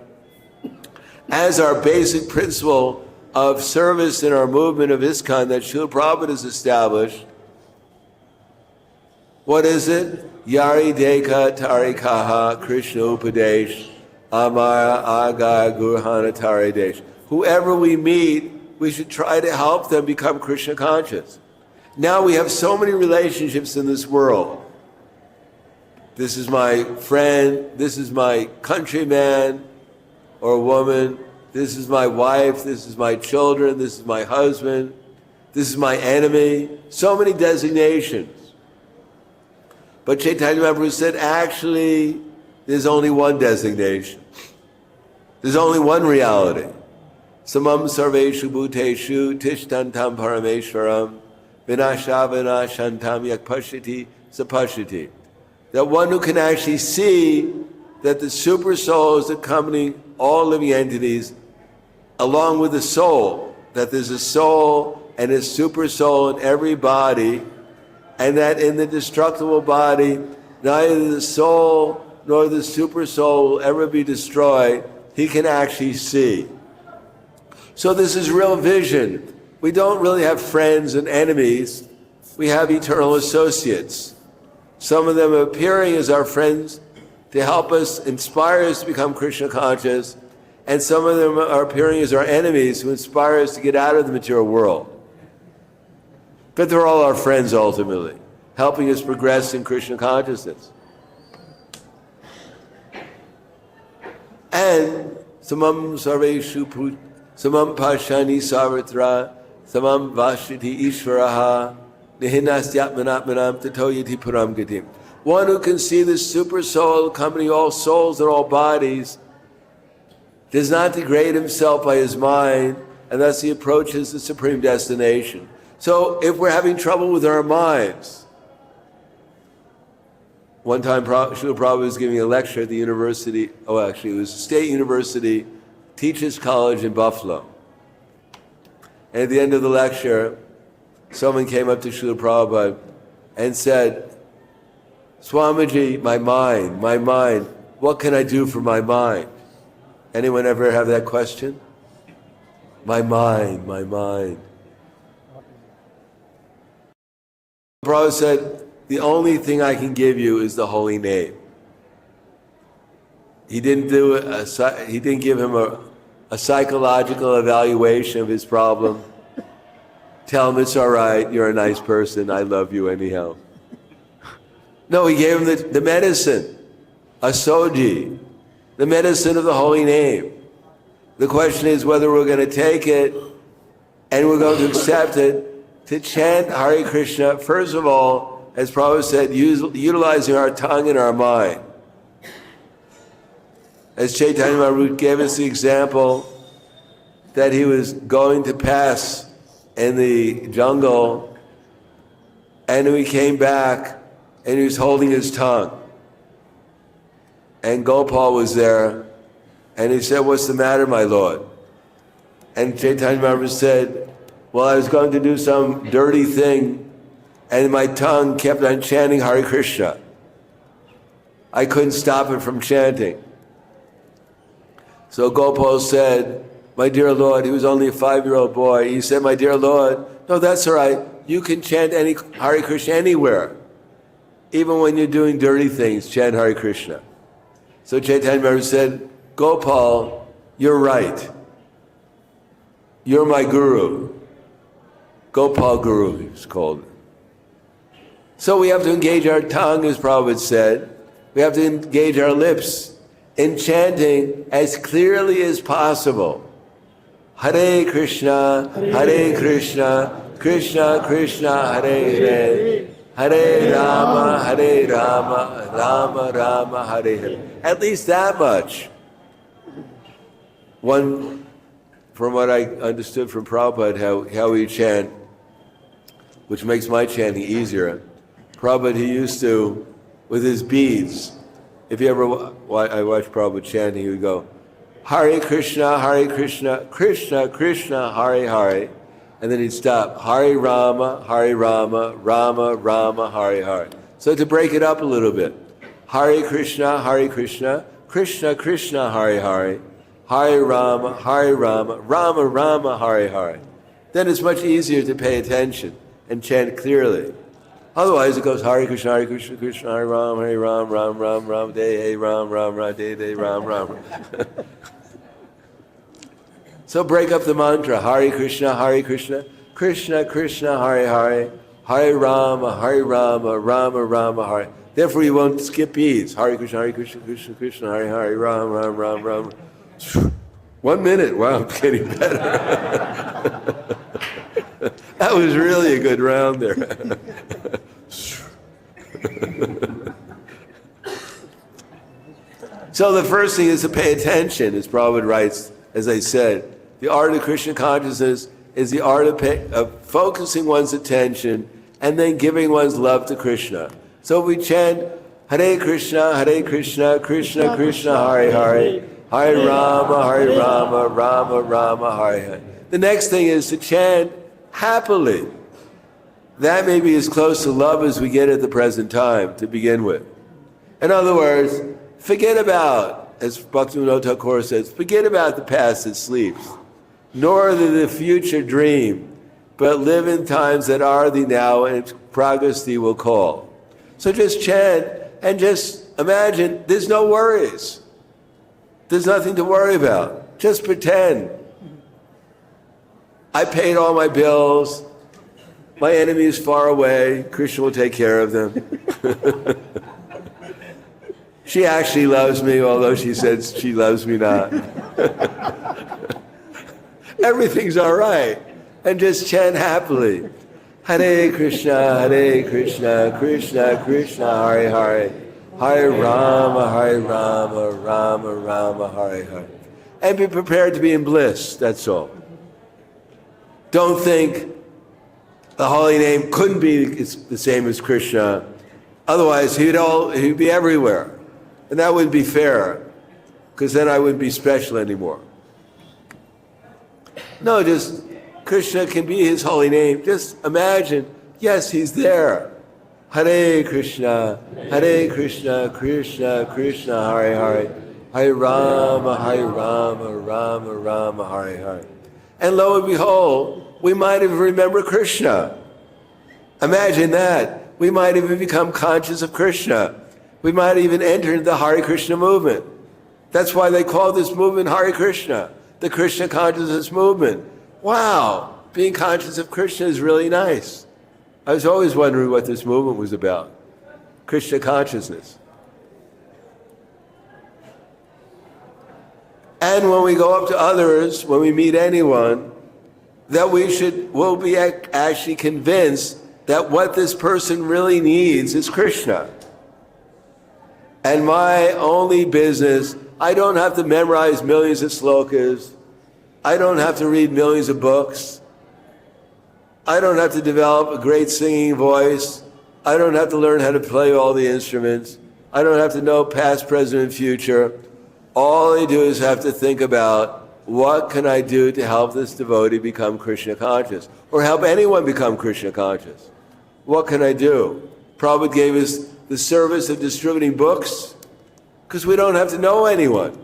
as our basic principle of service in our movement of ISKCON that Srila Prabhupada has established, what is it? Yari Deka Tarikaha Krishna Upadesh Amara Aga Gurhana Taridesh. Whoever we meet, we should try to help them become Krishna conscious. Now we have so many relationships in this world. This is my friend, this is my countryman or woman, this is my wife, this is my children, this is my husband, this is my enemy. So many designations. But Caitanya Mahaprabhu said, actually, there's only one designation. There's only one reality. Samam sarveshu bhuteshu tishtantam parameshwaram vinashavana shantam yak pashiti sapashiti. That one who can actually see that the super soul is accompanying all living entities along with the soul, that there's a soul and a super soul in every body, and that in the destructible body, neither the soul nor the super soul will ever be destroyed, he can actually see. So this is real vision. We don't really have friends and enemies. We have eternal associates. Some of them are appearing as our friends to help us, inspire us to become Krishna conscious, and some of them are appearing as our enemies who inspire us to get out of the material world. But they're all our friends ultimately, helping us progress in Krishna consciousness. And samam sarveshu samam pashani sarvatra samam vashiti ishvaraha nihinastyatmanatmanam tatoyati param gatim. One who can see the super soul accompanying all souls and all bodies does not degrade himself by his mind, and thus he approaches the supreme destination. So if we're having trouble with our minds, one time Srila Prabhupada was giving a lecture at the university, it was State University Teachers College in Buffalo. And at the end of the lecture, someone came up to Srila Prabhupada and said, Swamiji, my mind, what can I do for my mind? Anyone ever have that question? My mind. Prabhupada said, the only thing I can give you is the holy name. He didn't give him a psychological evaluation of his problem. Tell him it's all right, you're a nice person, I love you anyhow. No, he gave him the medicine, a soji, the medicine of the holy name. The question is whether we're going to take it and we're going to accept it to chant Hare Krishna, first of all, as Prabhupada said, utilizing our tongue and our mind. As Caitanya Maharaj gave us the example that he was going to pass in the jungle and he came back and he was holding his tongue. And Gopal was there and he said, what's the matter, my Lord? And Caitanya Maharaj said, well, I was going to do some dirty thing and my tongue kept on chanting Hare Krishna. I couldn't stop it from chanting. So Gopal said, my dear Lord, he was only a 5-year-old boy. He said, my dear Lord, no, that's all right. You can chant any Hare Krishna anywhere. Even when you're doing dirty things, chant Hare Krishna. So Caitanya Maharaj said, Gopal, you're right. You're my guru. Gopal Guru, he's called. So we have to engage our tongue, as Prabhupada said. We have to engage our lips in chanting as clearly as possible. Hare Krishna, Krishna Krishna, Hare Hare, Hare Rama, Rama Rama, Hare Hare. At least that much. One, from what I understood from Prabhupada, how he chant, which makes my chanting easier. Prabhupada, he used to, with his beads, if you ever, I watched Prabhupada chanting, he would go, Hare Krishna, Krishna Krishna, Hare Hare, and then he'd stop, Hare Rama, Rama Rama, Hare Hare. So to break it up a little bit, Hare Krishna, Krishna Krishna, Hare Hare, Hare Rama, Rama Rama, Hare Hare. Then it's much easier to pay attention and chant clearly. Otherwise, it goes Hare Krishna, Krishna, Hare Ram, Ram, Day, Ram, Day, Ram. So break up the mantra, Hare Krishna, Krishna Krishna, Hare Hare, Hare Rama, Rama, Hare. Therefore, you won't skip beads. Hare Krishna, Krishna, Hare Hare, Ram. 1 minute. Wow, I'm getting better. That was really a good round there. So the first thing is to pay attention, as Prabhupada writes, as I said. The art of Krishna consciousness is the art of focusing one's attention and then giving one's love to Krishna. So we chant Hare Krishna, Krishna Krishna, Hare Hare, Hare Rama, Rama, Hare Hare. The next thing is to chant happily. That may be as close to love as we get at the present time to begin with. In other words, forget about, as Bhaktivinoda Thakur says, forget about the past that sleeps, nor the future dream, but live in times that are thee now, and progress thee will call. So just chant and just imagine there's no worries. There's nothing to worry about. Just pretend. I paid all my bills. My enemy is far away. Krishna will take care of them. She actually loves me, although she says she loves me not. Everything's all right. And just chant happily. Hare Krishna, Krishna Krishna, Hare Hare. Hare Rama, Rama, Hare Hare. And be prepared to be in bliss, that's all. Don't think the holy name couldn't be the same as Krishna. Otherwise, he'd be everywhere. And that wouldn't be fair, because then I wouldn't be special anymore. No, just Krishna can be his holy name. Just imagine, yes, he's there. Hare Krishna, Krishna Krishna, Hare Hare, Hare Rama, Rama, Hare Hare. And lo and behold, we might even remember Krishna. Imagine that. We might even become conscious of Krishna. We might even enter into the Hare Krishna movement. That's why they call this movement Hare Krishna, the Krishna consciousness movement. Wow, being conscious of Krishna is really nice. I was always wondering what this movement was about. Krishna consciousness. And when we go up to others, when we meet anyone, that we'll be actually convinced that what this person really needs is Krishna. And my only business, I don't have to memorize millions of slokas. I don't have to read millions of books. I don't have to develop a great singing voice. I don't have to learn how to play all the instruments. I don't have to know past, present, and future. All I do is have to think about what can I do to help this devotee become Krishna conscious, or help anyone become Krishna conscious. What can I do? Prabhupada gave us the service of distributing books because we don't have to know anyone.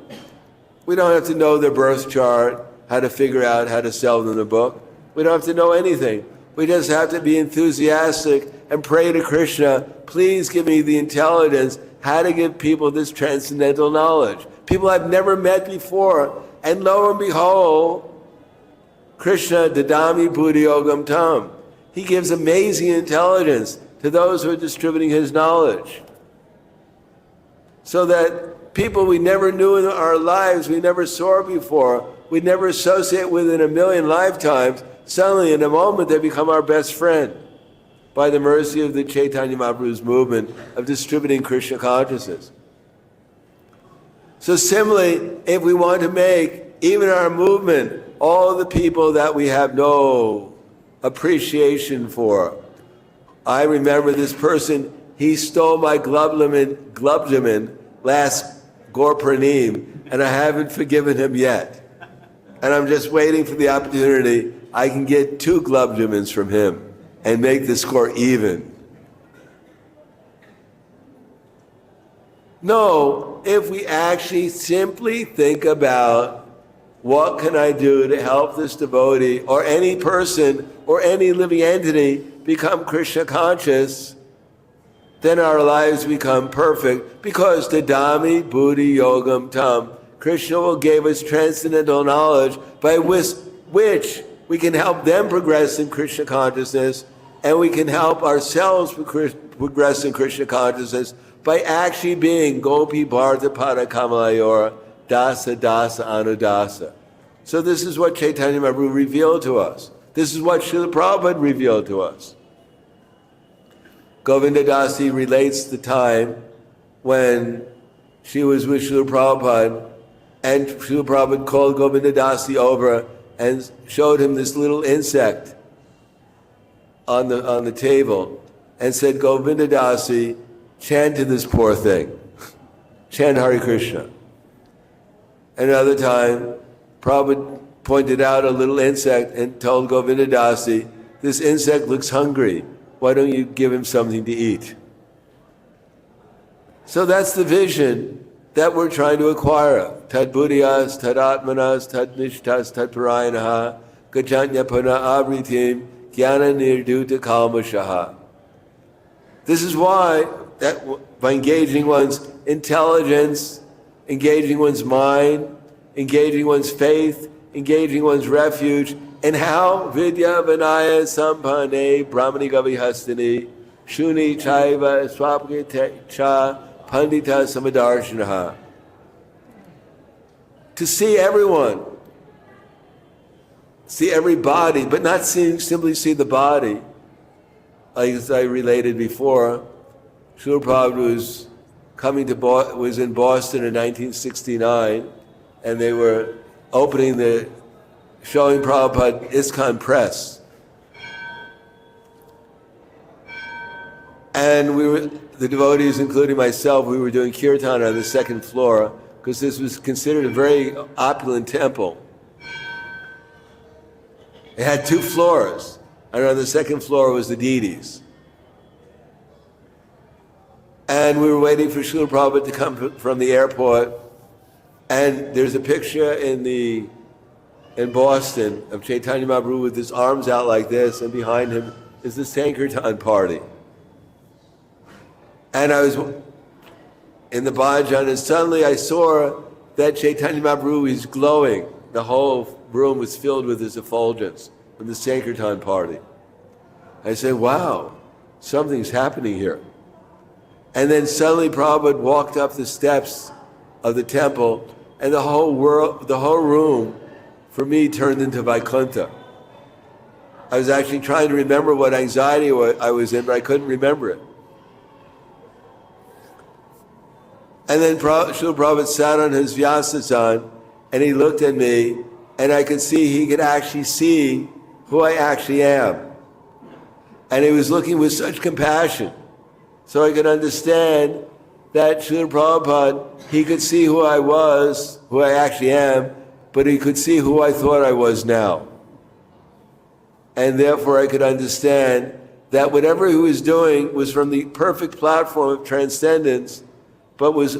We don't have to know their birth chart, how to figure out how to sell them the book. We don't have to know anything. We just have to be enthusiastic and pray to Krishna, please give me the intelligence how to give people this transcendental knowledge. People I've never met before, and lo and behold, Krishna dadami buddhi yogam tam. He gives amazing intelligence to those who are distributing his knowledge. So that people we never knew in our lives, we never saw before, we'd never associate with in a million lifetimes, suddenly in a moment they become our best friend by the mercy of the Caitanya Mahaprabhu's movement of distributing Krishna consciousness. So similarly, if we want to make even our movement, all the people that we have no appreciation for. I remember this person, he stole my glubjamin last Gorpranim, and I haven't forgiven him yet. And I'm just waiting for the opportunity I can get 2 glubjamins from him and make the score even. No, if we actually simply think about what can I do to help this devotee or any person or any living entity become Krishna conscious, then our lives become perfect because Dadami Buddhi Yogam Tam. Krishna will give us transcendental knowledge by which we can help them progress in Krishna consciousness, and we can help ourselves progress in Krishna consciousness by actually being Gopi Bharata Pada Kamalayora Dasa Dasa Anudasa. So this is what Caitanya Mahaprabhu revealed to us. This is what Srila Prabhupada revealed to us. Govinda Dasi relates the time when she was with Srila Prabhupada, and Srila Prabhupada called Govinda Dasi over and showed him this little insect on the table and said, Govinda Dasi, chant to this poor thing. Chant Hare Krishna. Another time, Prabhupada pointed out a little insect and told Govinda Dasi, this insect looks hungry. Why don't you give him something to eat? So that's the vision that we're trying to acquire. Tad buddhiyas, tad atmanas, tad nishtas, tad parayanaha, gajanya pana avritim, jnana nirduta kalmashaha. This is why, by engaging one's intelligence, engaging one's mind, engaging one's faith, engaging one's refuge, and how vidya vinaya sampane brahmani gavihastini shuni chaiva swapagite cha pandita samadarshanaha. To see everyone, see everybody, but not simply see the body. As I related before, Srila Prabhupada was in Boston in 1969, and they were showing Prabhupada ISKCON Press. And the devotees, including myself, we were doing kirtan on the second floor, because this was considered a very opulent temple. It had 2 floors, and on the second floor was the deities. And we were waiting for Srila Prabhupada to come from the airport, and there's a picture in Boston of Caitanya Mahaprabhu with his arms out like this, and behind him is the Sankirtan party. And I was in the bhajan, and suddenly I saw that Caitanya Mahaprabhu is glowing. The whole room was filled with his effulgence from the Sankirtan party. I said, wow, something's happening here. And then suddenly Prabhupada walked up the steps of the temple, and the whole room, for me, turned into Vaikuntha. I was actually trying to remember what anxiety I was in, but I couldn't remember it. And then Srila Prabhupada sat on his Vyasasan, and he looked at me, and I could see he could actually see who I actually am. And he was looking with such compassion. So I could understand that Srila Prabhupada, he could see who I was, who I actually am, but he could see who I thought I was now. And therefore I could understand that whatever he was doing was from the perfect platform of transcendence, but was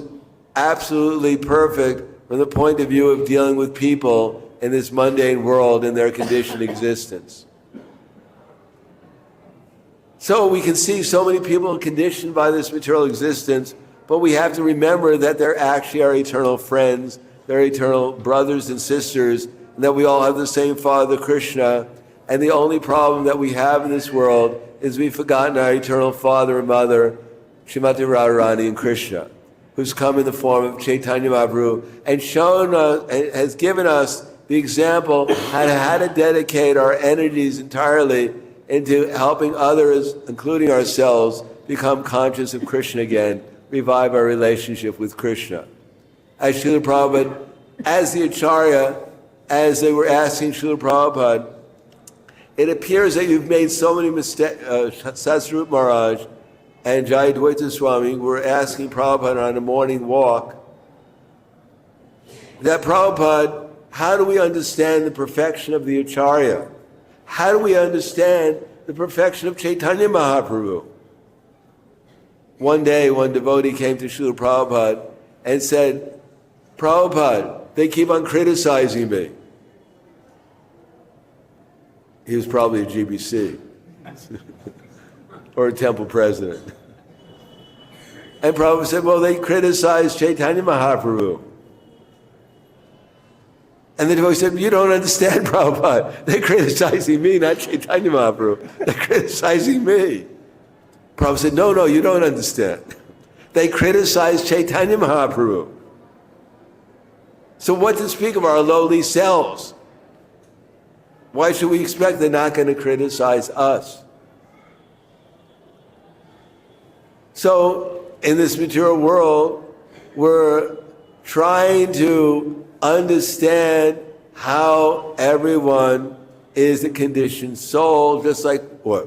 absolutely perfect from the point of view of dealing with people in this mundane world in their conditioned existence. So we can see so many people conditioned by this material existence, but we have to remember that they're actually our eternal friends, they're eternal brothers and sisters, and and that we all have the same Father, Krishna, and the only problem that we have in this world is we've forgotten our eternal Father and Mother, Srimati Radharani and Krishna, who's come in the form of Caitanya Mahaprabhu and shown us, and has given us the example how to dedicate our energies entirely into helping others, including ourselves, become conscious of Krishna again, revive our relationship with Krishna. As Srila Prabhupada, as the Acharya, as they were asking Srila Prabhupada, it appears that you've made so many mistakes. Satsvarup Maharaj and Jayadvaita Swami were asking Prabhupada on a morning walk that Prabhupada, how do we understand the perfection of the Acharya? How do we understand the perfection of Caitanya Mahaprabhu? One day, one devotee came to Srila Prabhupada and said, Prabhupada, they keep on criticizing me. He was probably a GBC or a temple president. And Prabhupada said, well, they criticize Caitanya Mahaprabhu. And the devotee said, you don't understand, Prabhupada. They're criticizing me, not Caitanya Mahaprabhu. They're criticizing me. Prabhupada said, no, you don't understand. They criticize Caitanya Mahaprabhu. So what to speak of our lowly selves? Why should we expect they're not going to criticize us? So in this material world, we're trying to understand how everyone is a conditioned soul, just like what?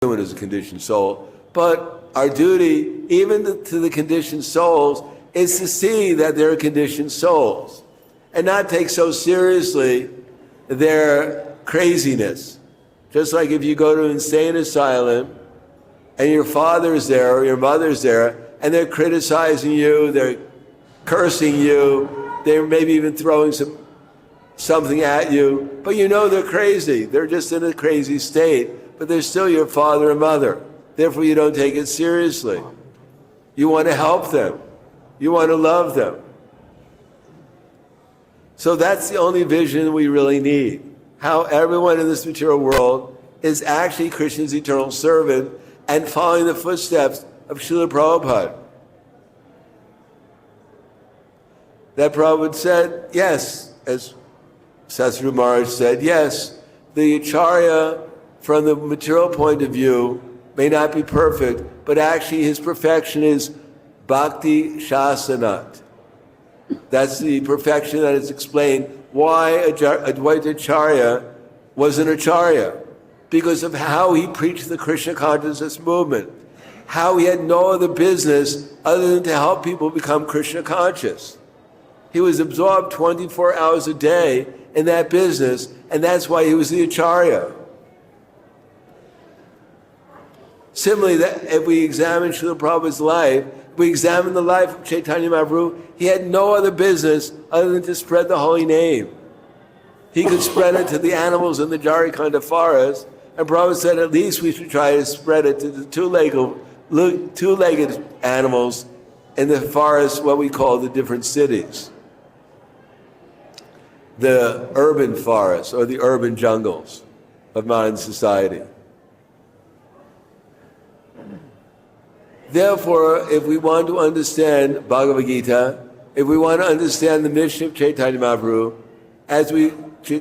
Everyone is a conditioned soul. But our duty, even to the conditioned souls, is to see that they're conditioned souls and not take so seriously their craziness. Just like if you go to an insane asylum and your father's there or your mother's there and they're criticizing you, they're cursing you, they're maybe even throwing something at you, but you know they're crazy. They're just in a crazy state, but they're still your father and mother. Therefore you don't take it seriously. You want to help them. You want to love them. So that's the only vision we really need. How everyone in this material world is actually Krishna's eternal servant and following the footsteps of Srila Prabhupada. That Prabhupada said, yes, as Satsvarup Maharaj said, yes, the Acharya from the material point of view may not be perfect, but actually his perfection is Bhakti Shasanat. That's the perfection that is explained why Advaita Acharya was an Acharya. Because of how he preached the Krishna consciousness movement. How he had no other business other than to help people become Krishna conscious. He was absorbed 24 hours a day in that business, and that's why he was the Acharya. Similarly, that if we examine Srila Prabhupada's life, we examine the life of Caitanya Mahaprabhu, he had no other business other than to spread the holy name. He could spread it to the animals in the Jharkhand forest, and Prabhupada said at least we should try to spread it to the two-legged animals in the forest, what we call the different cities. The urban forests or the urban jungles of modern society. Therefore, if we want to understand Bhagavad Gita, if we want to understand the mission of Caitanya Mahaprabhu, as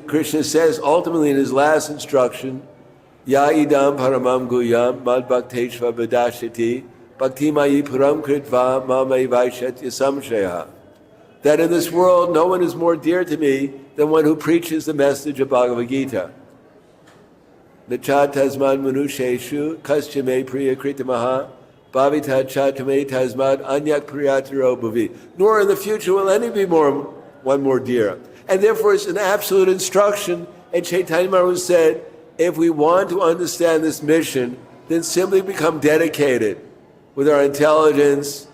Krishna says ultimately in his last instruction, Ya idam paramam guyam mad bhakteshva vedashiti bhakti mayi puram kritva mamai vaishyatya samshaya. That in this world no one is more dear to me than one who preaches the message of Bhagavad Gita. Nachat tasmad manusheshu kaschame priya kritamaha bhavita chatame tasmad anyak priyataro bhuvi. Nor in the future will any be one more dear. And therefore it's an absolute instruction. And Caitanya Mahaprabhu said, if we want to understand this mission, then simply become dedicated with our intelligence,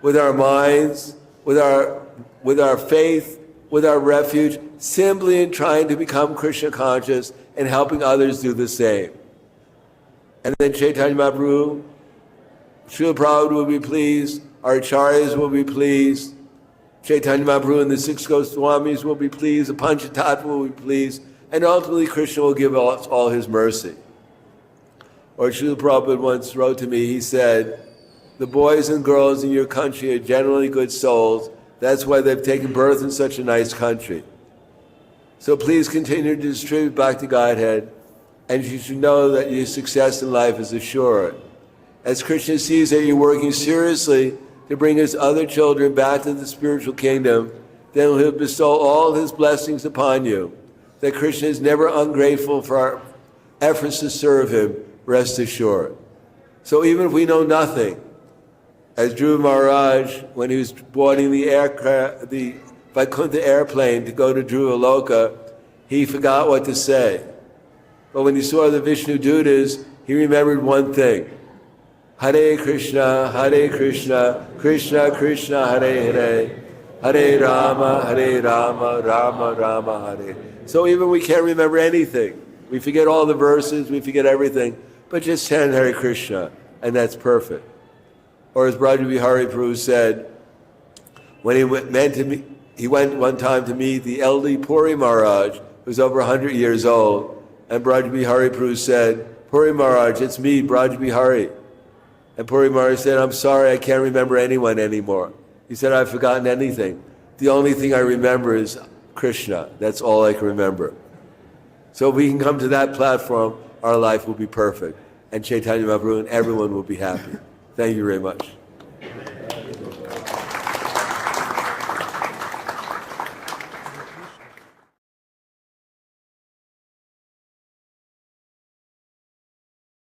with our minds, with our faith, with our refuge, simply in trying to become Krishna conscious and helping others do the same. And then Caitanya Mahaprabhu, Srila Prabhupada will be pleased, our acharyas will be pleased, Caitanya Maharaj and the 6 Goswamis will be pleased, the Panchatattva will be pleased, and ultimately Krishna will give us all his mercy. Or Srila Prabhupada once wrote to me, he said, the boys and girls in your country are generally good souls. That's why they've taken birth in such a nice country. So please continue to distribute Bhakti Godhead, and you should know that your success in life is assured. As Krishna sees that you're working seriously to bring his other children back to the spiritual kingdom, then he'll bestow all his blessings upon you. That Krishna is never ungrateful for our efforts to serve him, rest assured. So even if we know nothing, as Dhruva Maharaj, when he was boarding the Vaikuntha airplane to go to Dhruva Loka, he forgot what to say. But when he saw the Vishnu Dutas, he remembered one thing. Hare Krishna, Krishna Krishna, Hare Hare, Hare Rama, Rama Rama, Hare. So even we can't remember anything. We forget all the verses, we forget everything, but just chant Hare Krishna, and that's perfect. Or as Braj Bihari Prabhu said, when he went one time to meet the elderly Puri Maharaj, who was over 100 years old, and Braj Bihari Prabhu said, Puri Maharaj, it's me, Braj Bihari. And Puri Maharaj said, I'm sorry, I can't remember anyone anymore. He said, I've forgotten anything. The only thing I remember is Krishna. That's all I can remember. So if we can come to that platform, our life will be perfect. And Caitanya Mahaprabhu and everyone will be happy. Thank you very much.